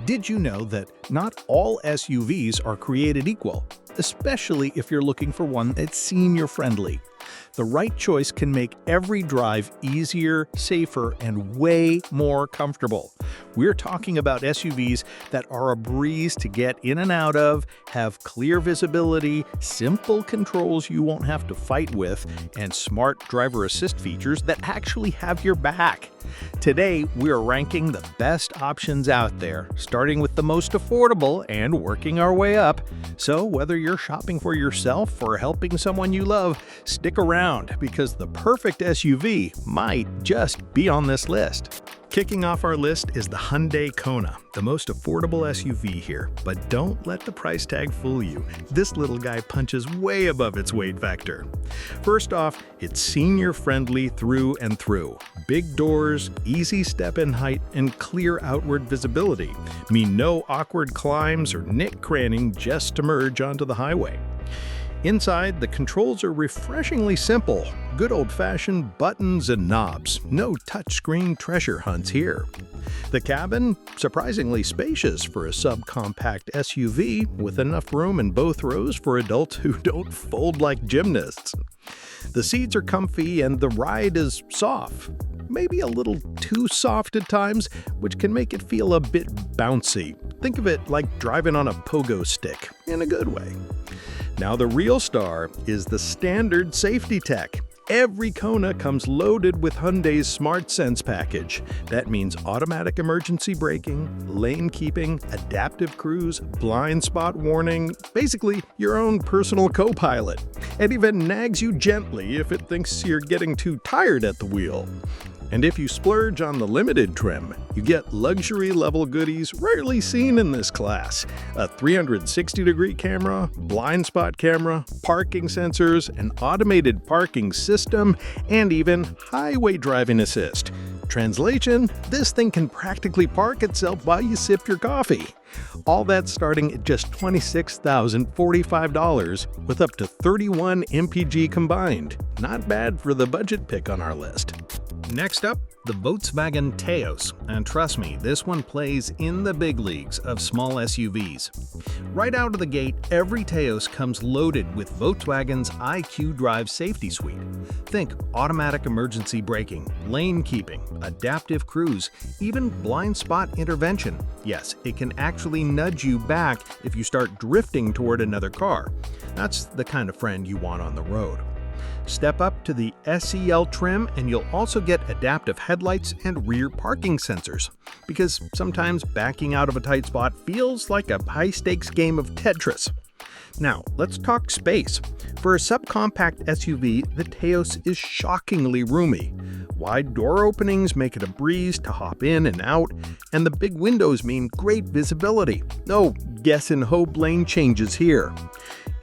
Did you know that not all SUVs are created equal, especially if you're looking for one that's senior-friendly? The right choice can make every drive easier, safer, and way more comfortable. We're talking about SUVs that are a breeze to get in and out of, have clear visibility, simple controls you won't have to fight with, and smart driver assist features that actually have your back. Today, we're ranking the best options out there, starting with the most affordable and working our way up. So whether you're shopping for yourself or helping someone you love, stick around because the perfect SUV might just be on this list. Kicking off our list is the Hyundai Kona, the most affordable SUV here. But don't let the price tag fool you. This little guy punches way above its weight factor. First off, it's senior-friendly through and through. Big doors, easy step-in height, and clear outward visibility mean no awkward climbs or nick cranning just to merge onto the highway. Inside, the controls are refreshingly simple. Good old-fashioned buttons and knobs. No touchscreen treasure hunts here. The cabin, surprisingly spacious for a subcompact SUV, with enough room in both rows for adults who don't fold like gymnasts. The seats are comfy and the ride is soft. Maybe a little too soft at times, which can make it feel a bit bouncy. Think of it like driving on a pogo stick, in a good way. Now the real star is the standard safety tech. Every Kona comes loaded with Hyundai's Smart Sense package. That means automatic emergency braking, lane keeping, adaptive cruise, blind spot warning, basically your own personal co-pilot. It even nags you gently if it thinks you're getting too tired at the wheel. And if you splurge on the limited trim, you get luxury-level goodies rarely seen in this class. A 360-degree camera, blind spot camera, parking sensors, an automated parking system, and even highway driving assist. Translation, this thing can practically park itself while you sip your coffee. All that starting at just $26,045 with up to 31 MPG combined. Not bad for the budget pick on our list. Next up, the Volkswagen Taos, and trust me, this one plays in the big leagues of small SUVs. Right out of the gate, every Taos comes loaded with Volkswagen's IQ Drive safety suite. Think automatic emergency braking, lane keeping, adaptive cruise, even blind spot intervention. Yes, it can actually nudge you back if you start drifting toward another car. That's the kind of friend you want on the road. Step up to the SEL trim and you'll also get adaptive headlights and rear parking sensors. Because sometimes backing out of a tight spot feels like a high-stakes game of Tetris. Now, let's talk space. For a subcompact SUV, the Taos is shockingly roomy. Wide door openings make it a breeze to hop in and out, and the big windows mean great visibility. No guess and hope lane changes here.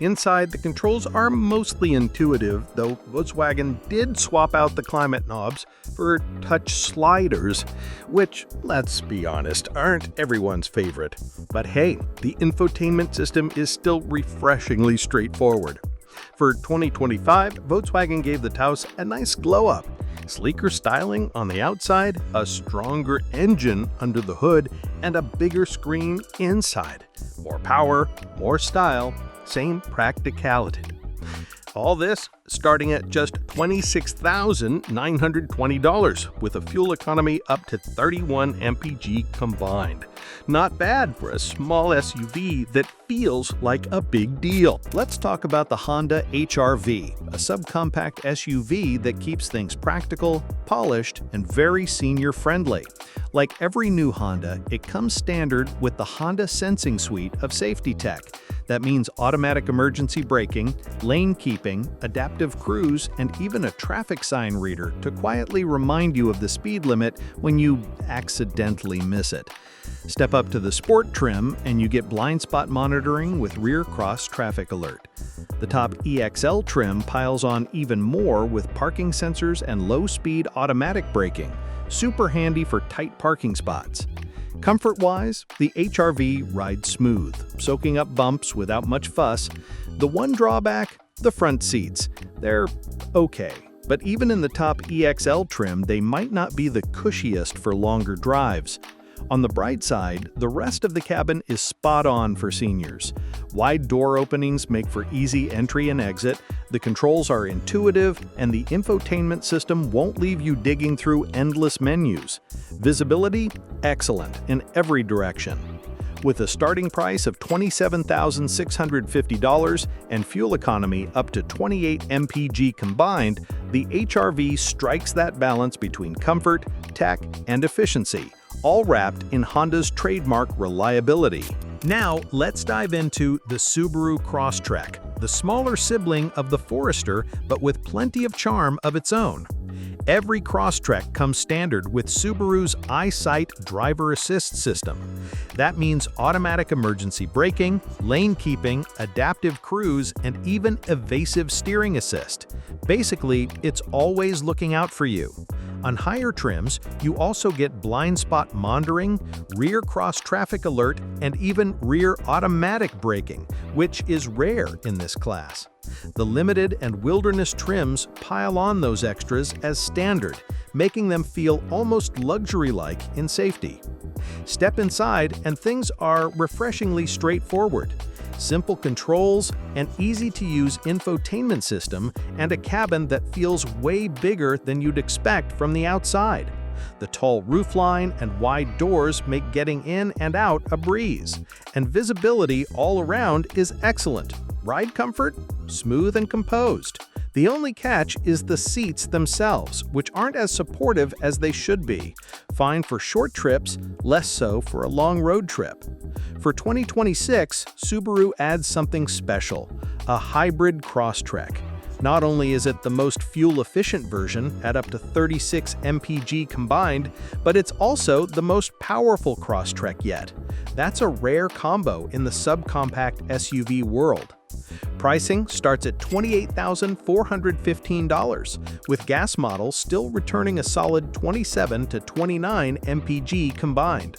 Inside, the controls are mostly intuitive, though Volkswagen did swap out the climate knobs for touch sliders, which, let's be honest, aren't everyone's favorite. But hey, the infotainment system is still refreshingly straightforward. For 2025, Volkswagen gave the Taos a nice glow-up. Sleeker styling on the outside, a stronger engine under the hood, and a bigger screen inside. More power, more style, same practicality. All this starting at just $26,920 with a fuel economy up to 31 MPG combined. Not bad for a small SUV that feels like a big deal. Let's talk about the Honda HR-V, a subcompact SUV that keeps things practical, polished, and very senior-friendly. Like every new Honda, it comes standard with the Honda Sensing Suite of safety tech. That means automatic emergency braking, lane keeping, adaptive cruise, and even a traffic sign reader to quietly remind you of the speed limit when you accidentally miss it. Step up to the Sport trim and you get blind spot monitoring with rear cross traffic alert. The top EXL trim piles on even more with parking sensors and low-speed automatic braking. Super handy for tight parking spots. Comfort-wise, the HR-V rides smooth, soaking up bumps without much fuss. The one drawback? The front seats. They're okay, but even in the top EXL trim, they might not be the cushiest for longer drives. On the bright side, the rest of the cabin is spot on for seniors. Wide door openings make for easy entry and exit, the controls are intuitive, and the infotainment system won't leave you digging through endless menus. Visibility? Excellent in every direction. With a starting price of $27,650 and fuel economy up to 28 mpg combined, the HR-V strikes that balance between comfort, tech, and efficiency, all wrapped in Honda's trademark reliability. Now, let's dive into the Subaru Crosstrek, the smaller sibling of the Forester, but with plenty of charm of its own. Every Crosstrek comes standard with Subaru's EyeSight driver assist system. That means automatic emergency braking, lane keeping, adaptive cruise, and even evasive steering assist. Basically, it's always looking out for you. On higher trims, you also get blind spot monitoring, rear cross traffic alert, and even rear automatic braking, which is rare in this class. The limited and wilderness trims pile on those extras as standard, making them feel almost luxury-like in safety. Step inside and things are refreshingly straightforward. Simple controls, an easy-to-use infotainment system, and a cabin that feels way bigger than you'd expect from the outside. The tall roofline and wide doors make getting in and out a breeze, and visibility all around is excellent. Ride comfort? Smooth and composed. The only catch is the seats themselves, which aren't as supportive as they should be. Fine for short trips, less so for a long road trip. For 2026, Subaru adds something special, a hybrid Crosstrek. Not only is it the most fuel-efficient version at up to 36 mpg combined, but it's also the most powerful Crosstrek yet. That's a rare combo in the subcompact SUV world. Pricing starts at $28,415, with gas models still returning a solid 27 to 29 mpg combined.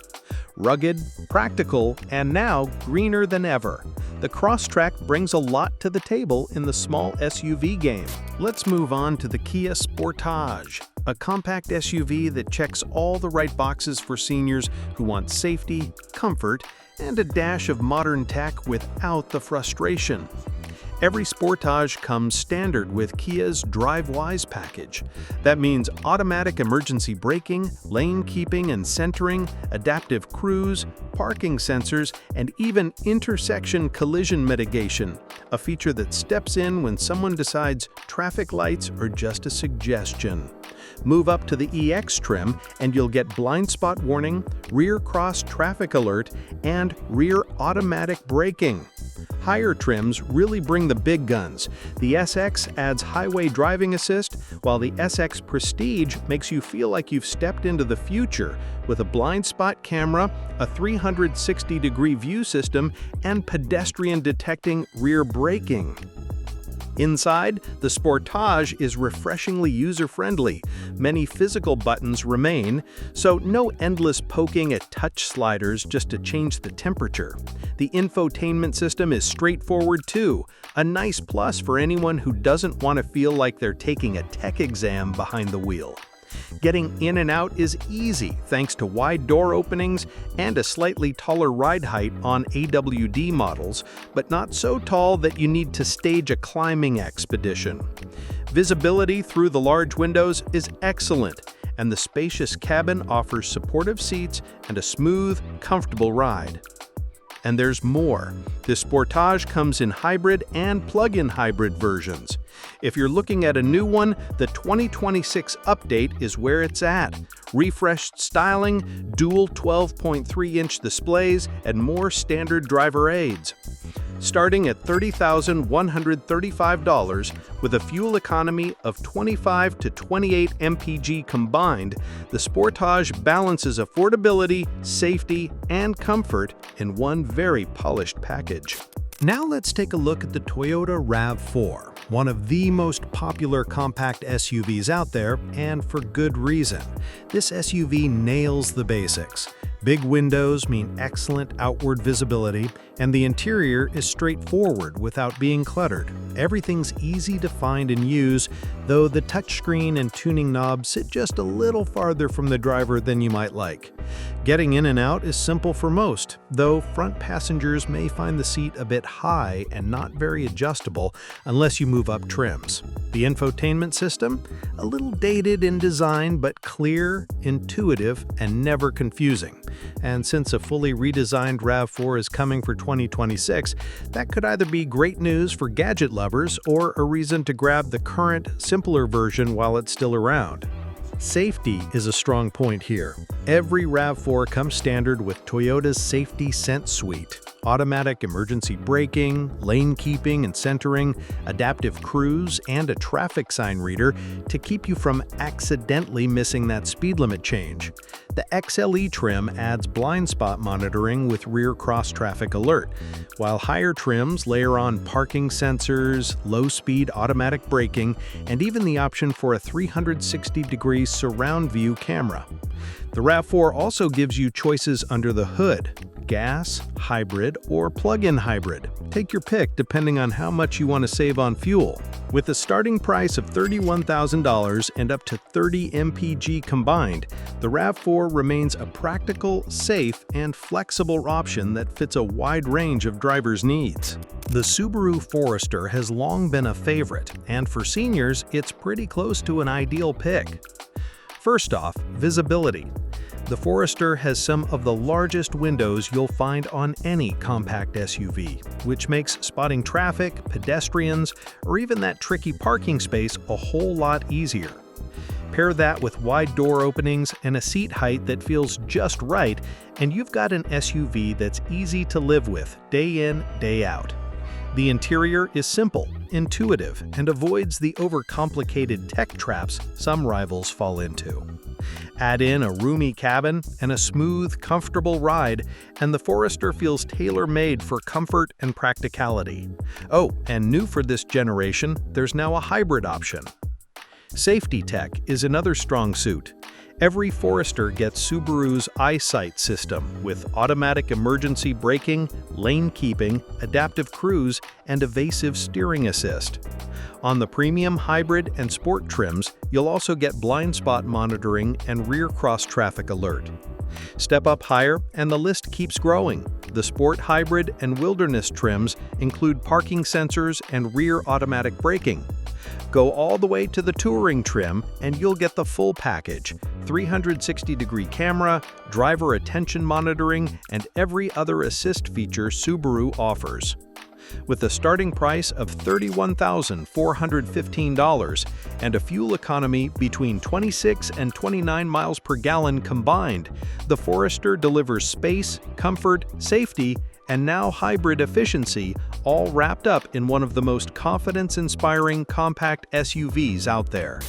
Rugged, practical, and now greener than ever, the Crosstrek brings a lot to the table in the small SUV game. Let's move on to the Kia Sportage, a compact SUV that checks all the right boxes for seniors who want safety, comfort, and a dash of modern tech without the frustration. Every Sportage comes standard with Kia's DriveWise package. That means automatic emergency braking, lane keeping and centering, adaptive cruise, parking sensors, and even intersection collision mitigation, a feature that steps in when someone decides traffic lights are just a suggestion. Move up to the EX trim and you'll get blind spot warning, rear cross traffic alert, and rear automatic braking. Higher trims really bring the big guns. The SX adds highway driving assist, while the SX Prestige makes you feel like you've stepped into the future with a blind spot camera, a 360-degree view system, and pedestrian detecting rear braking. Inside, the Sportage is refreshingly user-friendly. Many physical buttons remain, so no endless poking at touch sliders just to change the temperature. The infotainment system is straightforward too, a nice plus for anyone who doesn't want to feel like they're taking a tech exam behind the wheel. Getting in and out is easy thanks to wide door openings and a slightly taller ride height on AWD models, but not so tall that you need to stage a climbing expedition. Visibility through the large windows is excellent, and the spacious cabin offers supportive seats and a smooth, comfortable ride. And there's more. This Sportage comes in hybrid and plug-in hybrid versions. If you're looking at a new one, the 2026 update is where it's at. Refreshed styling, dual 12.3-inch displays, and more standard driver aids. Starting at $30,135 with a fuel economy of 25 to 28 mpg combined, the Sportage balances affordability, safety, and comfort in one very polished package. Now let's take a look at the Toyota RAV4, one of the most popular compact SUVs out there, and for good reason. This SUV nails the basics. Big windows mean excellent outward visibility, and the interior is straightforward without being cluttered. Everything's easy to find and use, though the touchscreen and tuning knobs sit just a little farther from the driver than you might like. Getting in and out is simple for most, though front passengers may find the seat a bit high and not very adjustable unless you move up trims. The infotainment system? A little dated in design, but clear, intuitive, and never confusing. And since a fully redesigned RAV4 is coming for 2026, that could either be great news for gadget lovers or a reason to grab the current, simpler version while it's still around. Safety is a strong point here. Every RAV4 comes standard with Toyota's Safety Sense Suite. Automatic emergency braking, lane keeping and centering, adaptive cruise, and a traffic sign reader to keep you from accidentally missing that speed limit change. The XLE trim adds blind spot monitoring with rear cross-traffic alert, while higher trims layer on parking sensors, low-speed automatic braking, and even the option for a 360-degree surround view camera. The RAV4 also gives you choices under the hood: gas, hybrid, or plug-in hybrid. Take your pick depending on how much you want to save on fuel. With a starting price of $31,000 and up to 30 mpg combined, the RAV4 remains a practical, safe, and flexible option that fits a wide range of drivers' needs. The Subaru Forester has long been a favorite, and for seniors, it's pretty close to an ideal pick. First off, visibility. The Forester has some of the largest windows you'll find on any compact SUV, which makes spotting traffic, pedestrians, or even that tricky parking space a whole lot easier. Pair that with wide door openings and a seat height that feels just right, and you've got an SUV that's easy to live with day in, day out. The interior is simple, intuitive, and avoids the overcomplicated tech traps some rivals fall into. Add in a roomy cabin and a smooth, comfortable ride, and the Forester feels tailor-made for comfort and practicality. Oh, and new for this generation, there's now a hybrid option. Safety tech is another strong suit. Every Forester gets Subaru's EyeSight system with automatic emergency braking, lane keeping, adaptive cruise, and evasive steering assist. On the premium, hybrid, and sport trims, you'll also get blind spot monitoring and rear cross-traffic alert. Step up higher, and the list keeps growing. The Sport Hybrid and Wilderness trims include parking sensors and rear automatic braking. Go all the way to the Touring trim, and you'll get the full package: 360-degree camera, driver attention monitoring, and every other assist feature Subaru offers. With a starting price of $31,415 and a fuel economy between 26 and 29 miles per gallon combined, the Forester delivers space, comfort, safety, and now hybrid efficiency, all wrapped up in one of the most confidence-inspiring compact SUVs out there.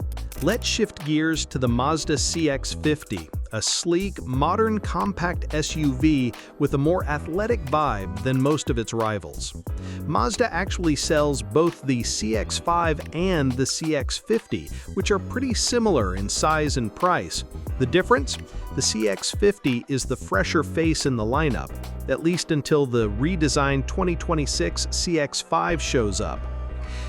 Let's shift gears to the Mazda CX-50, a sleek, modern compact SUV with a more athletic vibe than most of its rivals. Mazda actually sells both the CX-5 and the CX-50, which are pretty similar in size and price. The difference? The CX-50 is the fresher face in the lineup, at least until the redesigned 2026 CX-5 shows up.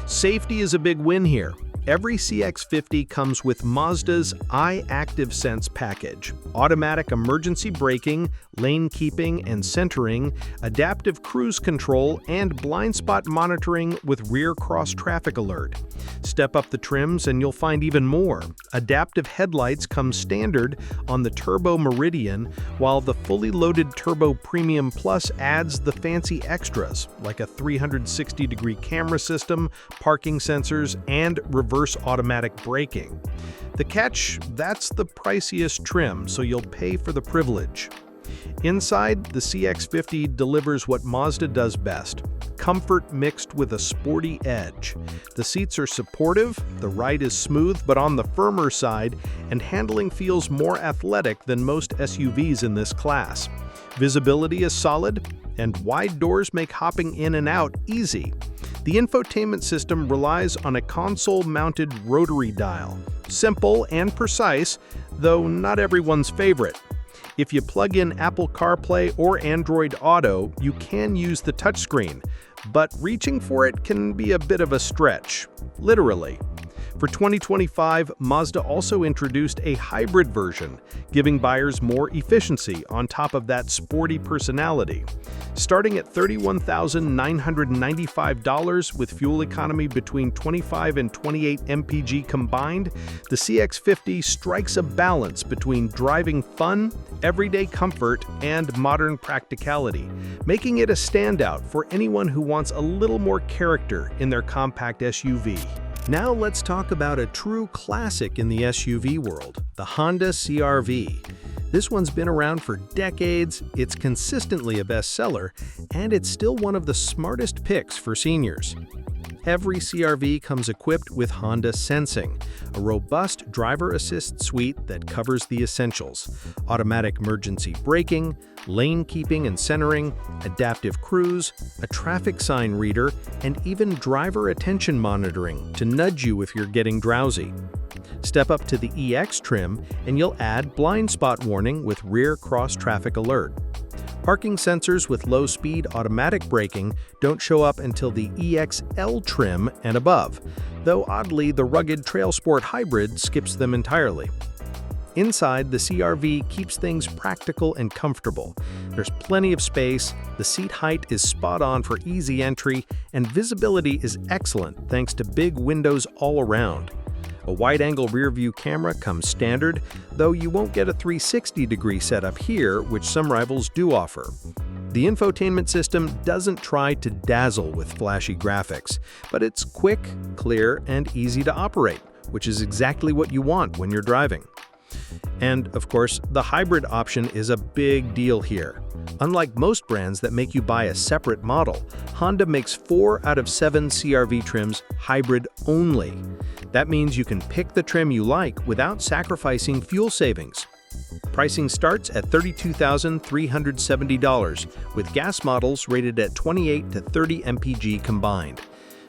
Safety is a big win here. Every CX-50 comes with Mazda's iActiveSense package: automatic emergency braking, lane keeping and centering, adaptive cruise control, and blind spot monitoring with rear cross-traffic alert. Step up the trims and you'll find even more. Adaptive headlights come standard on the Turbo Meridian, while the fully loaded Turbo Premium Plus adds the fancy extras, like a 360-degree camera system, parking sensors, and reverse automatic braking. The catch? That's the priciest trim, so you'll pay for the privilege. Inside, the CX-50 delivers what Mazda does best: comfort mixed with a sporty edge. The seats are supportive, the ride is smooth but on the firmer side, and handling feels more athletic than most SUVs in this class. Visibility is solid, and wide doors make hopping in and out easy. The infotainment system relies on a console-mounted rotary dial. Simple and precise, though not everyone's favorite. If you plug in Apple CarPlay or Android Auto, you can use the touchscreen, but reaching for it can be a bit of a stretch, literally. For 2025, Mazda also introduced a hybrid version, giving buyers more efficiency on top of that sporty personality. Starting at $31,995 with fuel economy between 25 and 28 mpg combined, the CX-50 strikes a balance between driving fun, everyday comfort, and modern practicality, making it a standout for anyone who wants a little more character in their compact SUV. Now let's talk about a true classic in the SUV world, the Honda CR-V. This one's been around for decades, it's consistently a bestseller, and it's still one of the smartest picks for seniors. Every CR-V comes equipped with Honda Sensing, a robust driver assist suite that covers the essentials: automatic emergency braking, lane keeping and centering, adaptive cruise, a traffic sign reader, and even driver attention monitoring to nudge you if you're getting drowsy. Step up to the EX trim and you'll add blind spot warning with rear cross traffic alert. Parking sensors with low-speed automatic braking don't show up until the EXL trim and above, though oddly the rugged Trail Sport Hybrid skips them entirely. Inside, the CR-V keeps things practical and comfortable. There's plenty of space, the seat height is spot on for easy entry, and visibility is excellent thanks to big windows all around. A wide-angle rear-view camera comes standard, though you won't get a 360-degree setup here, which some rivals do offer. The infotainment system doesn't try to dazzle with flashy graphics, but it's quick, clear, and easy to operate, which is exactly what you want when you're driving. And, of course, the hybrid option is a big deal here. Unlike most brands that make you buy a separate model, Honda makes 4 out of 7 CR-V trims hybrid only. That means you can pick the trim you like without sacrificing fuel savings. Pricing starts at $32,370, with gas models rated at 28 to 30 mpg combined.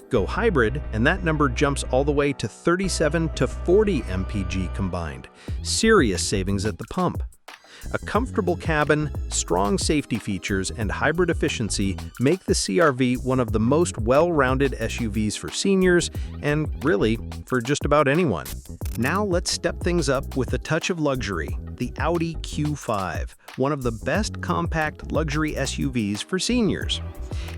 Go hybrid, and that number jumps all the way to 37 to 40 mpg combined. Serious savings at the pump. A comfortable cabin, strong safety features, and hybrid efficiency make the CR-V one of the most well-rounded SUVs for seniors, and really, for just about anyone. Now let's step things up with a touch of luxury, the Audi Q5, one of the best compact luxury SUVs for seniors.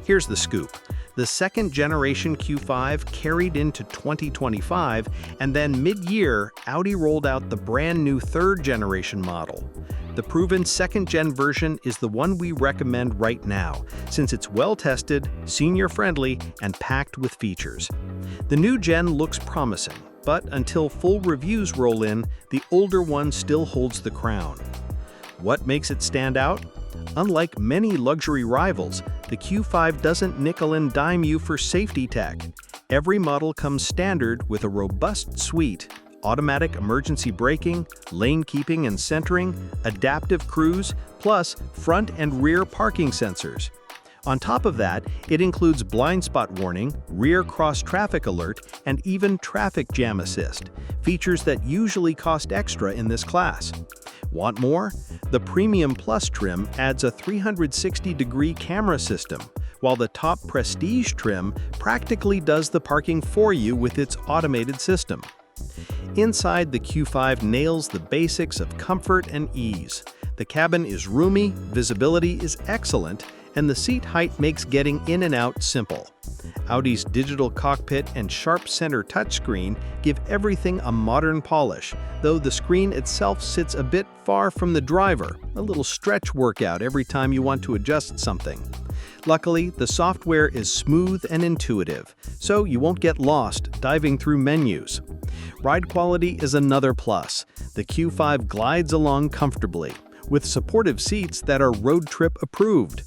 Here's the scoop. The second-generation Q5 carried into 2025, and then mid-year, Audi rolled out the brand-new third-generation model. The proven second-gen version is the one we recommend right now, since it's well-tested, senior-friendly, and packed with features. The new gen looks promising, but until full reviews roll in, the older one still holds the crown. What makes it stand out? Unlike many luxury rivals, the Q5 doesn't nickel and dime you for safety tech. Every model comes standard with a robust suite: automatic emergency braking, lane keeping and centering, adaptive cruise, plus front and rear parking sensors. On top of that, it includes blind spot warning, rear cross traffic alert, and even traffic jam assist, features that usually cost extra in this class. Want more? The Premium Plus trim adds a 360-degree camera system, while the top Prestige trim practically does the parking for you with its automated system. Inside, the Q5 nails the basics of comfort and ease. The cabin is roomy, visibility is excellent, and the seat height makes getting in and out simple. Audi's digital cockpit and sharp center touchscreen give everything a modern polish, though the screen itself sits a bit far from the driver, a little stretch workout every time you want to adjust something. Luckily, the software is smooth and intuitive, so you won't get lost diving through menus. Ride quality is another plus. The Q5 glides along comfortably, with supportive seats that are road trip approved.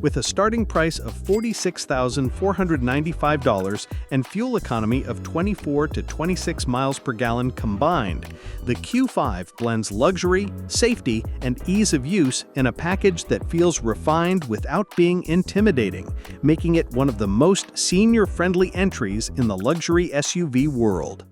With a starting price of $46,495 and fuel economy of 24 to 26 miles per gallon combined, the Q5 blends luxury, safety, and ease of use in a package that feels refined without being intimidating, making it one of the most senior-friendly entries in the luxury SUV world.